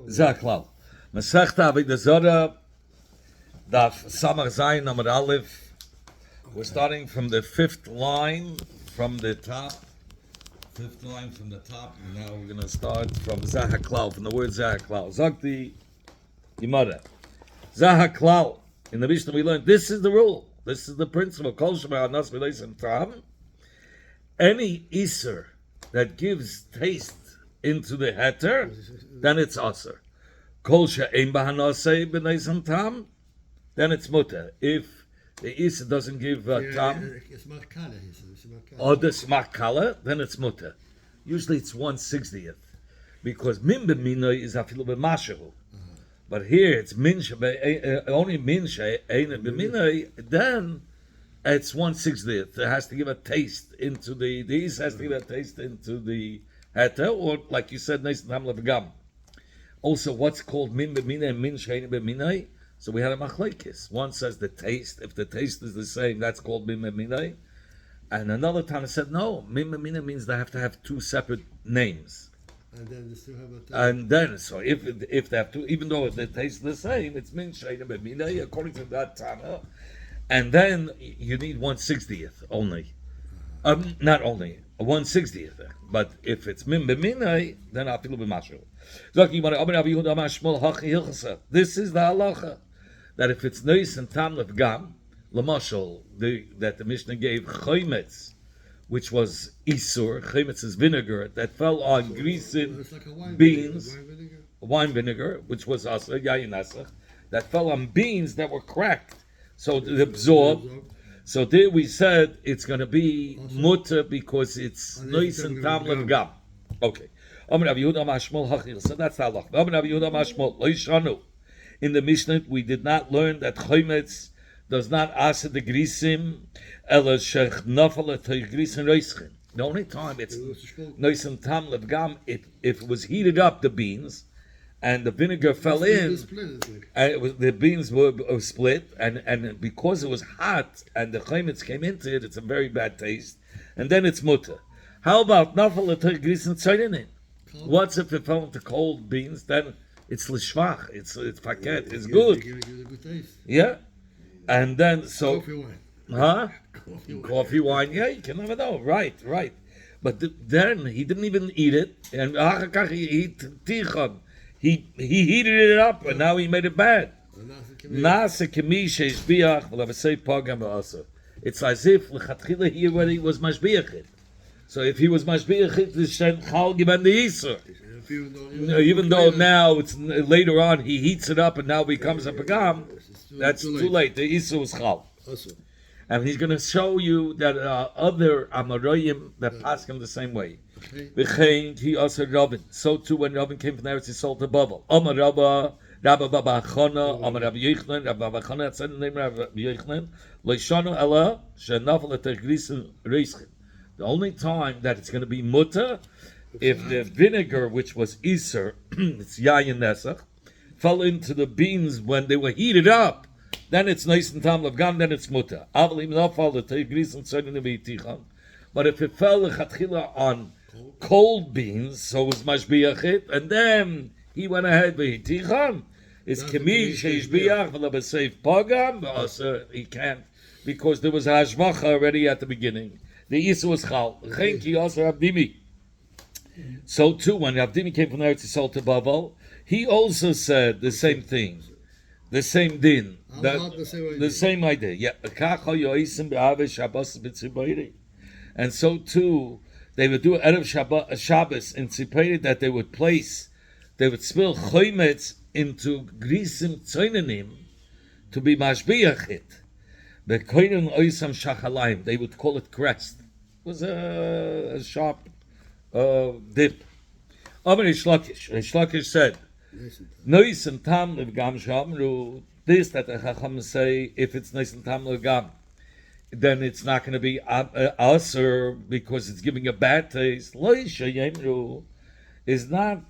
Zaklal. Masechta Avoda zara, Daf Samach Zayin Amud Aleph. We're starting from the fifth line from the top. Fifth line from the top. And now we're going to start from Zahaklal, from the word Zahaklal. Zakti Gemara. Zahaklal. In the Mishnah we learned this is the rule. This is the principle. Kol Shema Anas V'Leisim Tam. Any Iser that gives taste into the heter, then it's aser. Kol she'ein b'hanasei b'neisim tam, then it's mutter. If the iser doesn't give tam, or the smach kala, then it's mutter. Usually it's 1/60th, because min b'minoi is afilu b'mashahu. But here it's only min she'ein b'minoi, then it's 1/60th. It has to give a taste into the iser has to give a taste into the heter, or like you said, neis tam levgam. Also, what's called min b'minai and min she'ein b'minai? So we had a machlekes. One says the taste. If the taste is the same, that's called min b'minai. And another time it said no. Min b'minai means they have to have two separate names. And then they still have a taste. And then, so if they have two, even though the taste is the same, it's min she'ein b'minai according to that Tana. And then you need 1/60th only. Not only 1/60th. But if it's min b'minai, then afilu b'mashu. This is the halacha that if it's neis and tam lefgam, lamashal, that the Mishnah gave chometz, which was isur. Chometz is vinegar that fell on grisin like beans, wine vinegar. wine vinegar, which was asur yayin asach, that fell on beans that were cracked, so it absorbed. So there we said it's going to be mutter because it's nois and tam levgam. Okay. So that's the halach. In the Mishnah, we did not learn that chometz does not asa the grisim, the only time it's nois and tam levgam if it was heated up, the beans, and the vinegar fell in, and the beans were split, and because it was hot and the chometz came into it, it's a very bad taste, and then it's mutter. How about nafal grisin tzayin? What's if it fell into cold beans? Then it's lishvach, it's paket, it's good. Give it a good taste. Yeah, and then so Coffee wine. huh? Coffee wine. Yeah, you can never know. Right. But then he didn't even eat it, and he heated it up, and now he made it bad. It's as if lechatchila he already was mashbiachit. So if he was mashbiachit, the shen chal given the iser. Even though now it's later on he heats it up and now becomes a pagam, that's too late. The iser was chal. And he's going to show you that other Amoraim that pass him the same way. He also Robin. So too when Robin came from Eretz Yisrael to Babel. Amar Rabba, Rabba Baba Chana, Amar Rabbi Yochanan, Rabba Baba Chana, that said the name of Rabbi Yochanan, Leishanu Ella, Shenafel Etergrisen Reischin. The only time that it's going to be mutter, if the vinegar, which was Iser, it's Yayin Nesach, fell into the beans when they were heated up, then it's nice and tam levgam, then it's mutter. But if it fell on cold beans, so it was mashbiachit, and then he went ahead with ticham, it's kemi sheishbiach v'labasef pagam, so he can't, because there was a hashvacha already at the beginning. The isa was chal. Chenki also Abdimi. So too, when Abdimi came from Eretz Yisrael to Bavel, he also said the same thing. The same din, the same idea. Yeah, and so too, they would do erev Shabbos in Tzipori that they would spill chometz into grisim tzoinenim to be mashbiachit. They would call it crest. It was a sharp dip. Rish Lakish said, Nois and tam levgam shamru. This that the Chacham say, if it's nois and tam levgam, then it's not going to be aser because it's giving a bad taste. Loisha yemru is not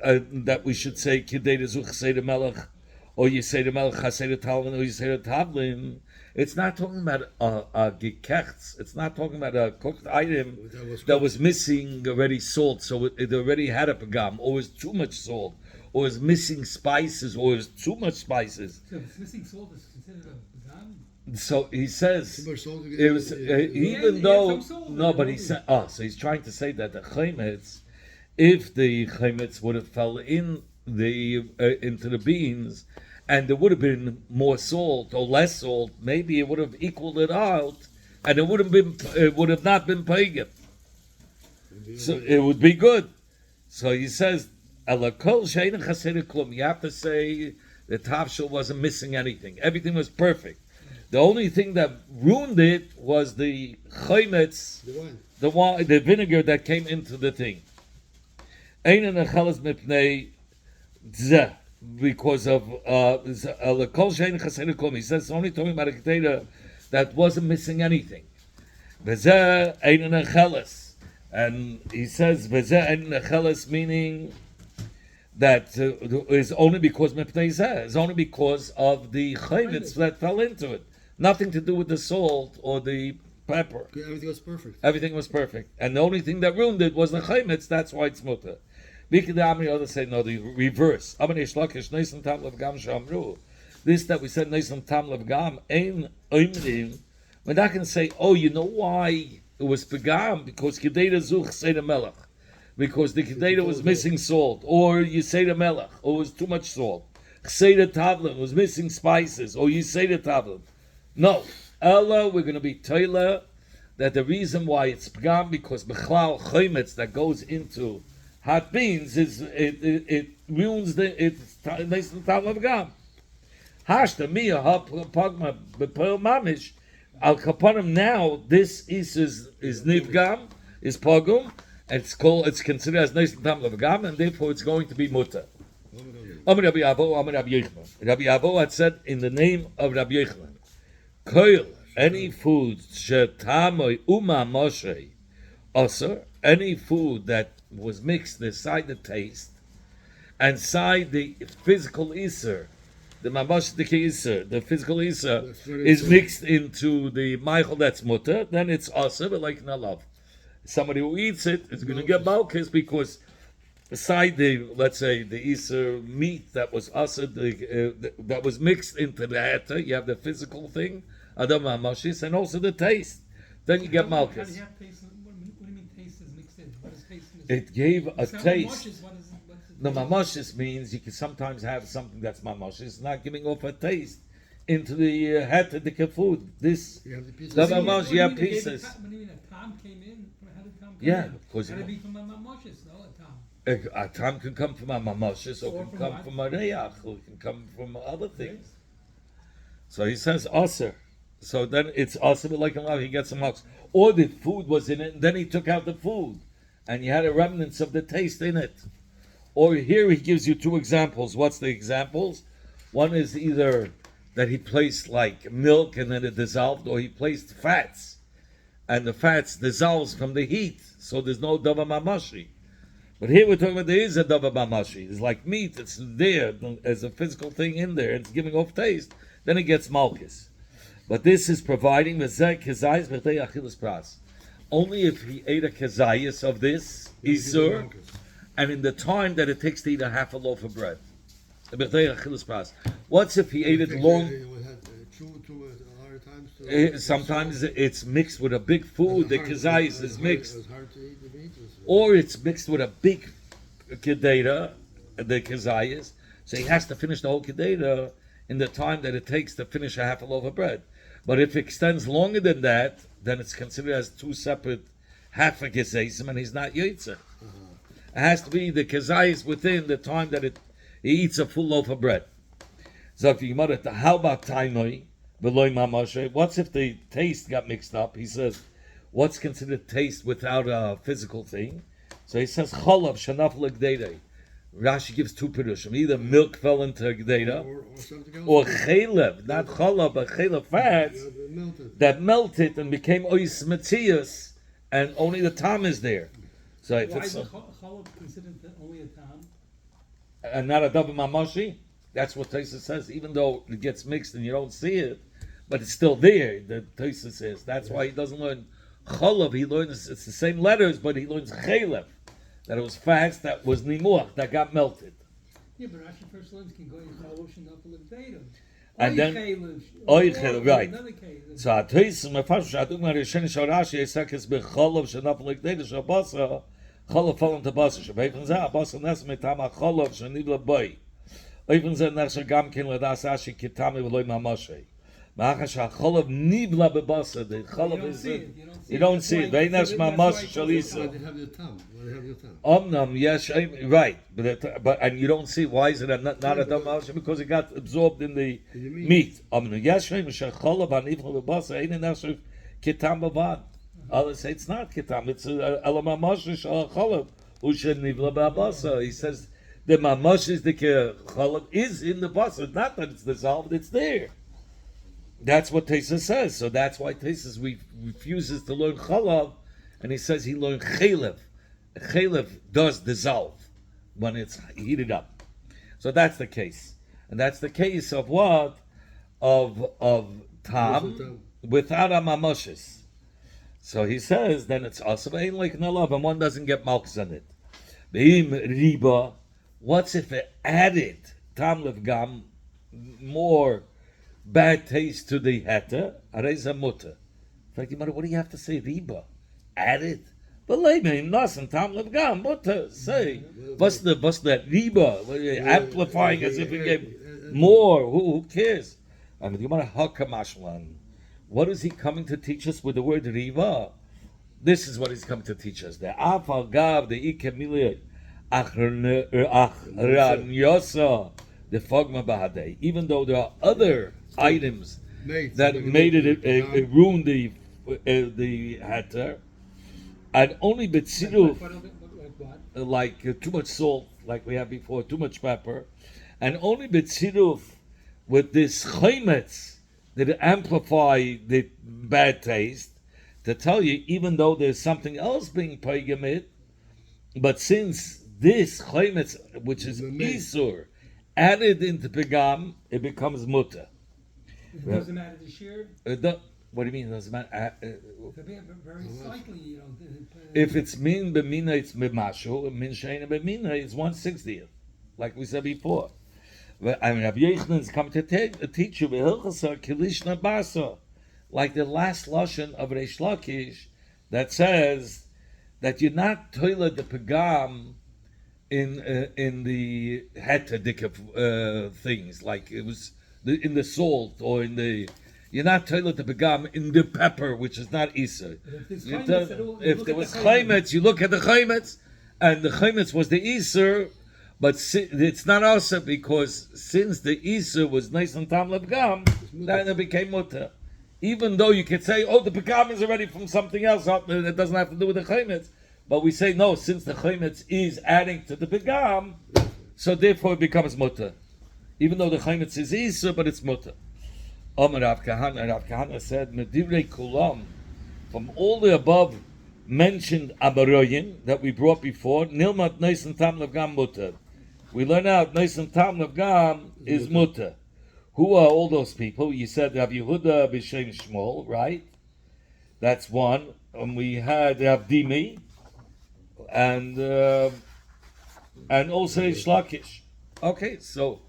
that we should say kidei dezuch say the melech, or you say the melech chasei the talvin, or you say the tavlin. It's not talking about a gekechts. It's not talking about a cooked item That was was missing already salt, so it already had a pagam, or was too much salt, or was missing spices, or was too much spices. So if it's missing salt, it's considered a pagam? So he says too much salt. it was even yeah, though some salt, no, but he said so he's trying to say that the chametz, if the chametz would have fell in the into the beans, and there would have been more salt or less salt, maybe it would have equaled it out, and it would have not been pagan. So it would be good. So he says, "Alakol she'ein chaseder klum." You have to say the tafshil wasn't missing anything. Everything was perfect. The only thing that ruined it was the chametz, The wine. the vinegar that came into the thing. Ein nechelas mipnei zeh, because of alakol she'ein chaseder klum. He says it's only talking about a potato that wasn't missing anything. V'zeh ein nechelas. And he says, "V'zeh ein nechelas," meaning that is only because mepnei zeh, is only because of the chametz that fell into it. Nothing to do with the salt or the pepper. Everything was perfect. Everything was perfect, and the only thing that ruined it was the chametz. That's why it's mutter. Bikadami, others say no, the reverse. This that we said neisam tam lev gam ein oimrim. We're not going to say, oh, you know why it was pagam, because kededa zuch say the melech, because the kededa was missing salt, or you say the melech, or it was too much salt. Say the tavlin was missing spices, or you say the tavlin. No, Ella, we're going to be toiler that the reason why it's pagam because bechlal chometz that goes into hot beans is it ruins it's nice and tavla pagam. Hashta mia ha pagma bepel mamish. Al kaponim now, this is nivgam, is pogum, and it's considered as nice tam levgam, and therefore it's going to be mutter. Amar Rabbi Avo, Amar Rabbi Yochanan. Rabbi Avo had said in the name of Rabbi Yochanan, Koil, any food shetamoi uma moshe, also any food that was mixed inside the taste, and side the physical iser. The mamash iser, the physical iser, is mixed into the Michael that's mutter, then it's also but like nalav. Somebody who eats it is going to get malchus because beside the, let's say, the iser meat that was also that was mixed into the hatter, you have the physical thing, adam mamashis, and also the taste. Then you get How malchus. do you have taste? What do you mean taste is mixed in? What is taste in? It gave a It's not taste. mamashes, what is it? No, mamashis means you can sometimes have something that's mamashis, not giving off a taste into the heter food. This You have the pieces. the of mamash, What you have do you mean pieces. What do you mean a tam came in? How did tam come Yeah, in? because Had to be from a mamashes, no a tam. A time can come from a mamashis, or Or can from come what? from a reach, or can come from other things. So he says aser. So then it's aser, but like Allah, he gets some marks. Or the food was in it, and then he took out the food, and you had a remnants of the taste in it. Or here he gives you two examples. What's the examples? One is either that he placed like milk and then it dissolved, or he placed fats, and the fats dissolves from the heat, so there's no dava mamashi. But here we're talking about there is a dava mamashi. It's like meat, it's there as a physical thing in there, it's giving off taste, then it gets malchus. But this is providing the zek kezayis b'chtei achilas pras. Only if he ate a kezayis of this, isur, and in the time that it takes to eat a half a loaf of bread. What's if he ate it long? Sometimes it's mixed with a big food, the kezayis is mixed. Or it's mixed with a big kedera, the kezayis, so he has to finish the whole kedera in the time that it takes to finish a half a loaf of bread. But if it extends longer than that, then it's considered as two separate half a kezayis, and he's not yitzah. It has to be the kezayis within the time that he eats a full loaf of bread. So if you mother, how about tainoi, below mamashe? What's if the taste got mixed up? He says, what's considered taste without a physical thing? So he says, cholav shanaf legdei. Rashi gives two perushim. Either milk fell into gdeida, or chalev, not cholav, but chalev fats that melted and became ois metzias, and only the tam is there. So if Why it's is challah considered only a tam? and not a double mamashi, that's what Taisa says. Even though it gets mixed and you don't see it, but it's still there. The Tosa says that's why he doesn't learn cholav. He learns it's the same letters, but he learns chalev. That it was fast. That was nimuach. That got melted. Yeah, but Rashi first learns can go in chalosh and upper datum. And then oy chalev, right? So Tosa mefash adum arishen shorashi esakes becholav shenaplik data shabasa cholav fallen to basa shabeifen zah basa nes mitama cholav shenidla boy. Even zeh nasher gam ken ladas ashi kitami v'loy mamashay. Ma'achash ha'cholav nibla bebasa. The cholav is you don't see it. Ve'inash mamash shalisa. Why they have your tongue? Why they have your tongue? Omnam yes, right. But and you don't see why is it not a damash because it got absorbed in the meat. Omnam yes, shecholav anivla bebasa. Ein nasher kitam bavad. Others say it's not kitam. It's elamamash shacholav ushen nibla bebasa. He says. The mamash is the chalav is in the basar. Not that it's dissolved; it's there. That's what Tesa says. So that's why Tesa refuses to learn chalav, and he says he learned chalev. Chalev does dissolve when it's heated up. So that's the case, and that's the case of what of tam without a mamoshes. So he says then it's also like nalav, and one doesn't get malchus on it. Beim riba. What's if it added tam lev gam more bad taste to the heta? Areza mutter. What do you have to say? Riba added, but leimeim nasan tam lev gam mutter. Say what's that riba? Amplifying as if it gave more. Who cares? I mean, you want to hakamashlan. What is he coming to teach us with the word riba? This is what he's coming to teach us. The afal gav the ikemilia. The fogma bahadei. Even though there are other items that made it ruin the hatter, and only betziruf, like too much salt, like we had before, too much pepper, and only betziruf with this chaymetz that amplify the bad taste. To tell you, even though there's something else being peigamit, but since this chaymetz, which is isur, added into pegam, it becomes mutter. It doesn't matter the shear. What do you mean? It doesn't matter. Very slightly, you know. If it's min b'mina, it's b'mashu. Min sheina b'mina, it's 1/60th, like we said before. I mean, Rabbi Yochanan is coming to teach you v'hilchasa kilishna basa, like the last lashon of Reish Lakish that says that you're not toilet the pegam in the hetadik of things, like it was in the salt or in the. You're not toilet the pegam in the pepper, which is not isa. If there was chaymetz, you look at the chaymetz, and the chaymetz was the isa, but it's not also because since the isa was nice and tam lebgam, then it became mutter. Even though you could say, oh, the pegam is already from something else, it doesn't have to do with the chaymetz. But we say no, since the chaymetz is adding to the pegam, so therefore it becomes mutter. Even though the chaymetz is isa, but it's mutter. Rav Kahana said, Medivrei kulam, from all the above mentioned amaroyin that we brought before, nilmat neis and tam levgam mutter. We learn out neis and tam levgam is mutter. Who are all those people? You said Rav Yehuda b'shem Shmuel, right? That's one. And we had Rav Dimi, and also Shlakish. Okay, so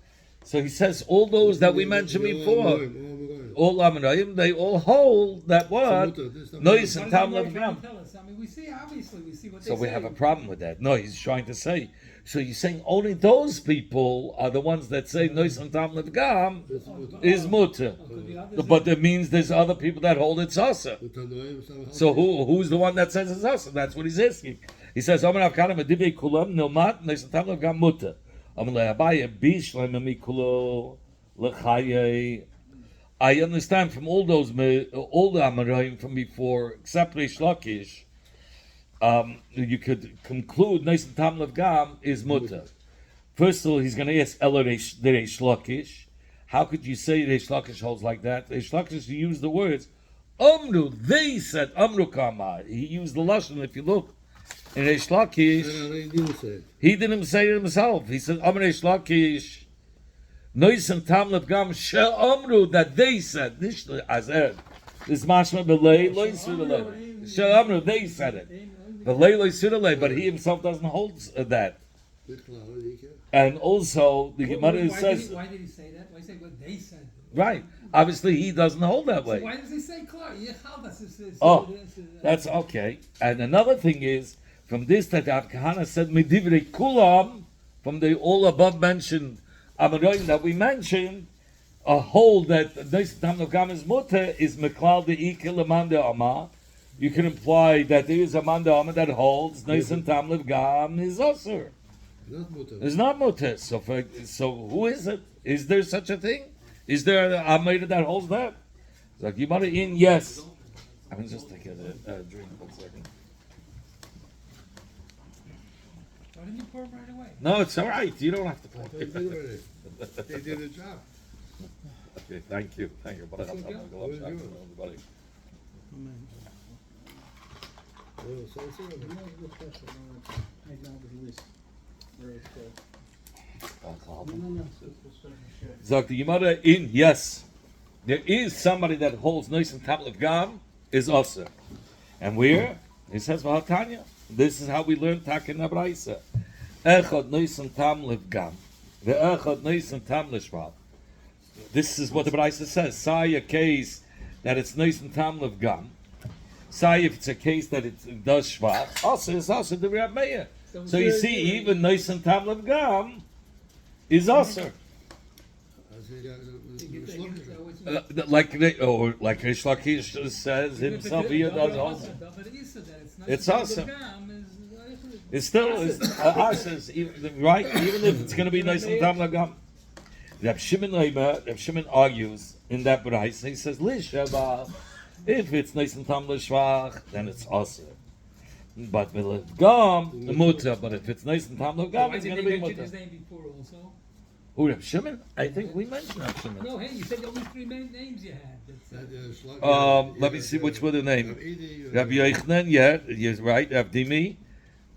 he says all those that we mentioned before, all Amoraim, they all hold that what? Nois and Tam Levgam. I mean, we see what they say. So we have a problem with that. No, he's trying to say. So you're saying only those people are the ones that say Nois and Tam Levgam is mutter. But that means there's other people that hold it's asa. So who's the one that says it's asa? That's what he's asking. He says, I understand from all the Amoraim from before, except Reish Lakish, you could conclude Neis Tam Levgam is mutter. First of all, he's going to ask Ela Reish Lakish. How could you say Reish Lakish holds like that? Reish Lakish used the words Amru. They said Amru Kama. He used the lashon. If you look in Reish Lakish, he didn't say it himself. He said Amru Reish Lakish Nois and Tamlet Gam She'amru, that they said, this as Ed. This mashma belay lois surelay. She'amru, they said it. Belay lois surelay, but he himself doesn't hold that. And also, the Gemara says, Why did he say that? Why say what they said? right, obviously he doesn't hold that So way. why does he say Clark? Oh, that's okay. And another thing is, from this that Rav Kahana said, Medivrei Kulam, from the all above mentioned Amaroim that we mentioned, a hold that Neis Tam Gam is mutter is Meklal de Ikil Amanda Ama. You can imply that there is a Amanda Ama that holds Neis Tam Gam is Osir. It's not mutter. So who is it? Is there such a thing? Is there a Amida that holds that? Like you might in yes. I'm just taking a drink 1 second. Why didn't you pour it right away? No, it's all right. You don't have to pour. They did a job. Okay, thank you. Thank you. But What is yours? everybody. Sagt die Gemara in yes. There is somebody that holds Neis and Tablet Gam is Osir. And where? He says Vahatanya. This is how we learn Takin Abraisa. Echad Neis and Tablet Gam. The Echad Neis and Tablet Shval. This is what the Braisa says. Say a case that it's Neis and Tablet Gam. Say if it's a case that it does Shvach. Also, it's also the Rab Meir. So you see, even Neis and Tablet Gam is Osir. Like Rish Lakish says himself, he does also. It's awesome. It's still us, right? Even if it's going to be nice and tam lagam. Reb Shimon argues in that Brais. He says, "Lishaba, if it's nice and tam l'shvach, then it's awesome. But with gam the mutter. But if it's nice and tam lagam, it's going to be mutter." His name before also. Who, Reb Shimon? I think we mentioned Reb Shimon. No, hey, you said the only three main names you had. Let me see which were the name. Rabbi Yochanan, yeah, you're right. Rab Dimi,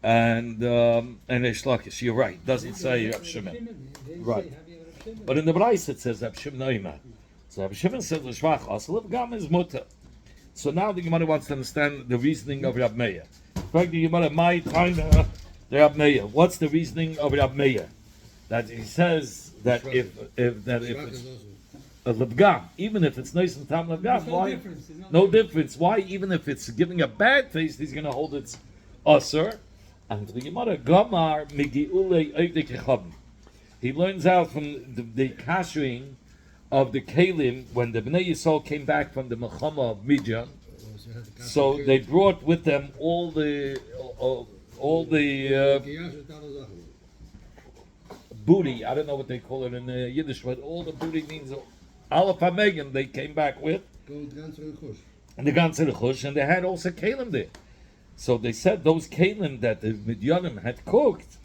and Reish Lakish. You're right. Doesn't say Rab Shimon. Right. But in the Brais it says Rab Shimon Oima. So Rab Shimon says l'shvach aslev gam is mutter. So now the Gemara wants to understand the reasoning of Rab Meir. In fact, the Gemara my time the Rab Meir. What's the reasoning of Rab Meir? That he says that if it's a lebgam, even if it's nice and tam lebgam, why? No difference. Why? Even if it's giving a bad taste, he's going to hold its usher. And the Gemara Gamar Migiule Eidekechavim. He learns out from the kashering of the kalim when the Bnei Yisrael came back from the Mechama of Midian. So they brought with them all the booty. I don't know what they call it in Yiddish, but all the booty means Aleph HaMegan they came back with. And the ganze Rechush, and they had also kalim there. So they said those kalim that the Midyanim had cooked.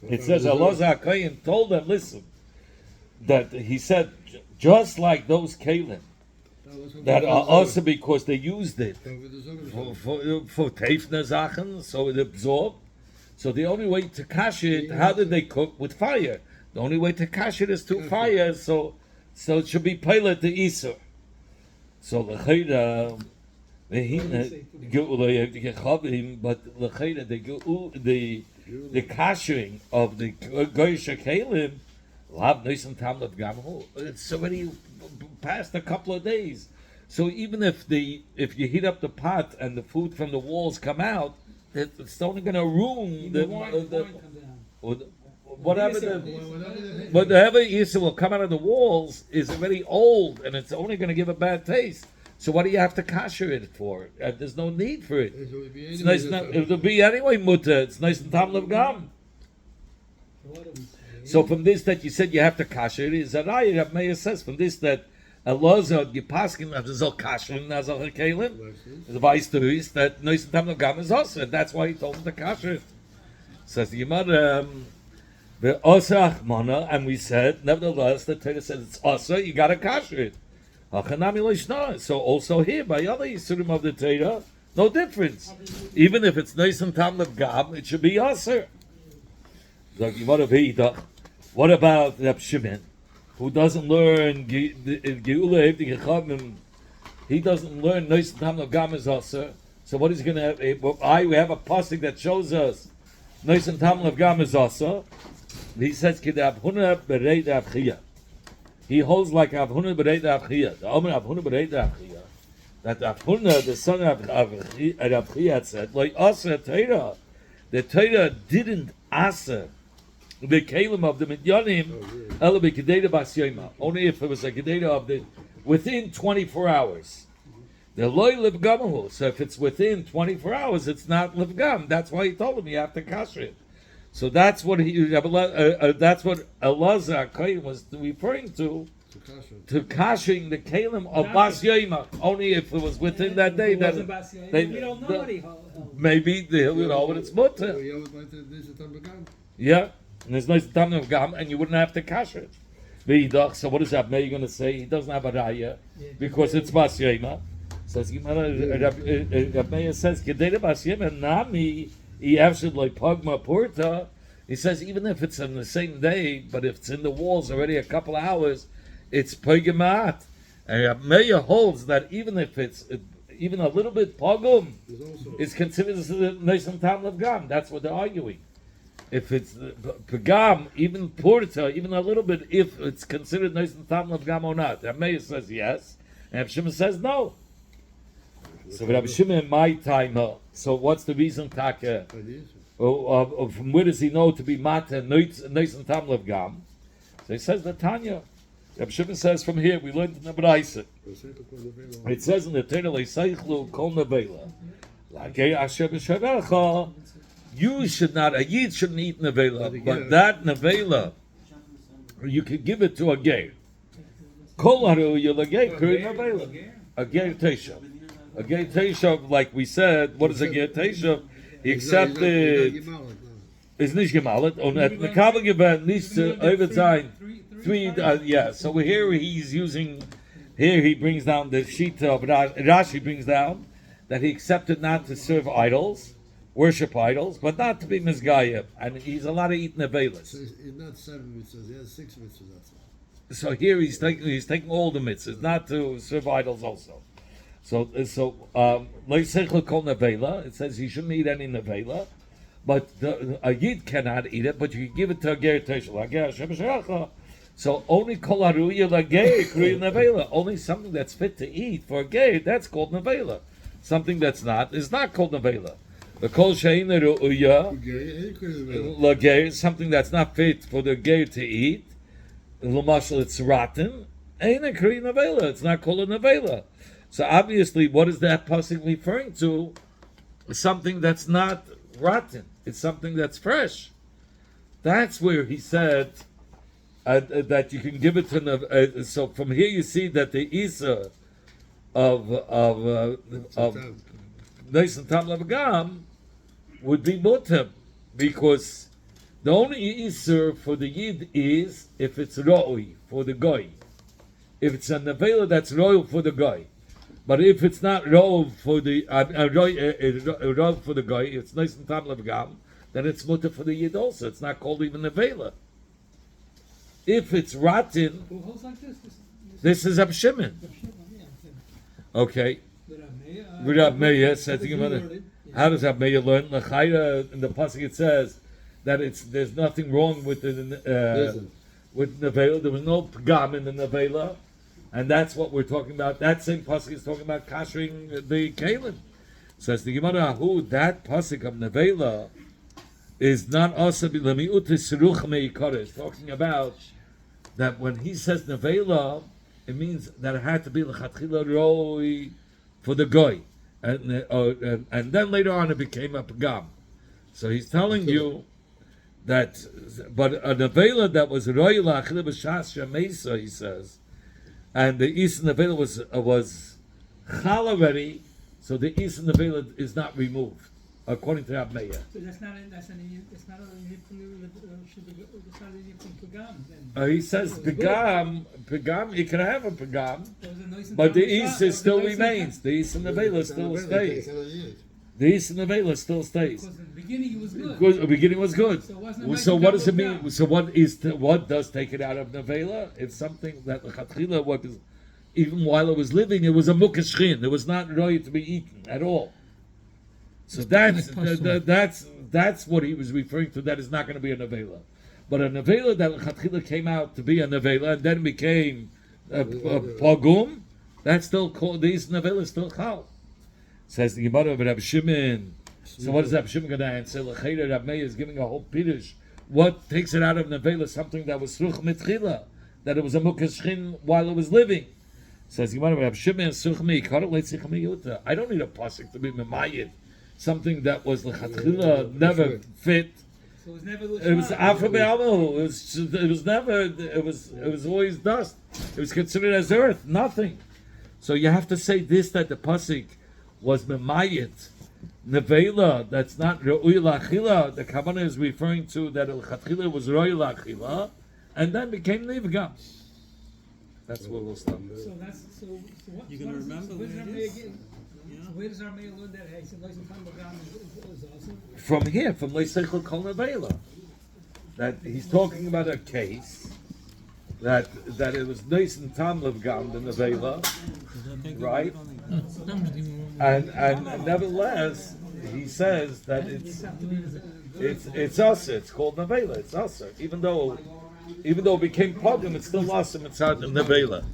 It says Elazar HaKohen told them, listen, that he said just like those kalim that are also because they used it for teifna zachen, so it absorbed. So the only way to kash it, how did they cook? With fire. The only way to kash it is through fire, so it should be pilot the Isur. So l'chayda, but l'chayda, the kashering of the goyisha kalim, lav nisan tam lav gamu. It's already past a couple of days. So even if you heat up the pot and the food from the walls come out, it's only going to ruin whatever Yisra will come out of the walls is already old and it's only going to give a bad taste. So what do you have to kasher it for? There's no need for it. It's nice. It'll be anyway mutter. It's nice and tam lev gam. So from this that you said you have to kasher it is Zaraya. Rab Meir says from this that Elazar Gipaskin of the Zol Kasher Nazal Kalim, the vice to is that Nois Tam of Gam is also. That's why he told him to kasher it. Says the Gemara, the Osach Mana, and we said nevertheless the Torah says it's also you got to kasher it. So also here by other Yisurim of the Torah, no difference. Even if it's Nois Tam of Gam, it should be also. The Gemara Veidach. What about Reb Shimon? who doesn't learn Geula Hevdik Chachamim, he doesn't learn Nois Tam Gam is also. So what is going to have? We have a pasuk that shows us Nois Tam Gam is also. He says Kedavhuna Berei Davchia. He holds like Avhuna Berei Davchia. The Omer Avhuna Berei Davchia. That Avhuna, the son of Avchia, said, like Asa Torah. The Torah didn't asa the kalim of the midyanim, ela b'kededa bas yoma. Only if it was a kededa of the within 24 hours. The loy livgamahu. So if it's within 24 hours, it's not livgam. That's why he told him you have to kasher it. So that's what that's what Elazar Kohen was referring to kashering the kalim of bas yoma. Only if it was within that day. That we don't know what he held. maybe they'll know what it's mutter. Yeah. And there's no time of gam, and you wouldn't have to kasher it. So what is that Meir going to say? He doesn't have a raya because it's bas yema. Says Meir says kedera bas yema nami iavshid like pagma porta. He says even if it's on the same day, but if it's in the walls already a couple of hours, it's pagamat. And Meir holds that even if it's even a little bit pagum, it's considered as the nation tam of gam. That's what they're arguing. If it's pagam, even porta, even a little bit, if it's considered nice and tam of gam or not. Meir says yes, and Rabbi Shimon says no. So Rabbi Shimon, my time, so what's the reason, Taka? From where does he know to be mata nice and tam of gam? So he says the Tanya. Rabbi Shimon says from here we learned in the Braisa. It says in the Torah, "Leisaychlu kol nevela." Like Asher b'shavecha. You should not, a yid shouldn't eat nevela, but that nevela, you could give it to a ger. Kol haru yelager kuri nevela. A ger teshav. A ger teshav, like we said, what is a ger teshav? He accepted, is nicht gemalet, und at the kabel given, nicht to over time, yeah, so here he's using, here he brings down the sheet of Rashi brings down, that he accepted not to serve idols, worship idols, but not to be misgayim, and he's allowed to eat nevelas. So it's not 7 mitzvahs, he has 6 mitzvahs. That's So here he's taking all the mitzvahs, not to serve idols also. So leisechel kol nevela. It says he shouldn't eat any nevela, but a yid cannot eat it. But you can give it to a ger teshel. So only kol haruya lager kuri nevela. Only something that's fit to eat for a ger, that's called nevela. Something that's not is not called nevela. The kol sheina ru'uya lager, something that's not fit for the ger to eat. L'mashal, it's rotten. Ain't a kri nevela. It's not called a nevela. So obviously, what is that pasuk referring to? Something that's not rotten. It's something that's fresh. That's where he said that you can give it to. So from here you see that the isa of Neisan Tam Lavagam would be mutam, because the only Isser for the Yid is if it's Roi for the Goy. If it's a Nevela that's royal for the Goy. But if it's not royal for the royal for the Goy, it's nice and Tam Lavagam, then it's mutter for the Yid also. It's not called even Nevela. If it's rotten, Who holds like this? this is Abshimon. Okay. Rav Meir said to him, how does Rav Meir learn? L'chayra, in the pasuk it says that there's nothing wrong with the with nevela. There was no pgam in the nevela, and that's what we're talking about. That same pasuk is talking about kashering the kalim. Says the Gemara, who that pasuk of nevela is not also lemiutis ruch meikara. It's talking about that when he says nevela, it means that it had to be l'chatchila roi for the goy, and then later on it became a pagam. So he's telling you that, but a nevela that was roi l'achila b'shas shemesa, he says, and the eastern nevela was chal already, so the eastern nevela is not removed, according to Rav Meir. So it's not a pagam. He says pagam, he can have a pagam, but the east still remains. The east nevela still stays. The east nevela still stays. beginning it was good. Good, the beginning was good. So it wasn't a So nice what does it double mean? down. So what does take it out of nevela? It's something that lechatchila was, even while it was living, it was a mukashchin. It was not ready to be eaten at all. So that's what he was referring to. That is not going to be a nevela, but a nevela that lechatchila came out to be a nevela and then became a pogum. That's still called, these nevelas still chal. Says the Gemara of Rab Shimon. So what is Rab Shimon going to answer? L'chayda Rab Meir is giving a whole pirush. What takes it out of nevela? Something that was sruch mitchila, that it was a mukashchin while it was living. Says the Gemara of Rab Shimon, such mi karol leitzich mi yuta. I don't need a pasuk to be memayid. Something that was lechatchila never fit. So it was never It was after Be'amu. It was never. It was always dust. It was considered as earth, nothing. So you have to say this, that the pasuk was memayit nevela. That's not re'ui lachila. The kavanah is referring to that el-chatchila was re'ui lachila, and then became nivgam. That's where we'll stop. So that's so what? You're gonna remember so where it is? So where does our mayor learn that? He said, "Listen, time is awesome." From here, from Leisechel Kol Nevela, that he's talking about a case that it was nice and tam levgam the nevela, right? And nevertheless, he says that it's us. It's called nevela. It's us. Even though it became pogum, it's still us. It's not nevela.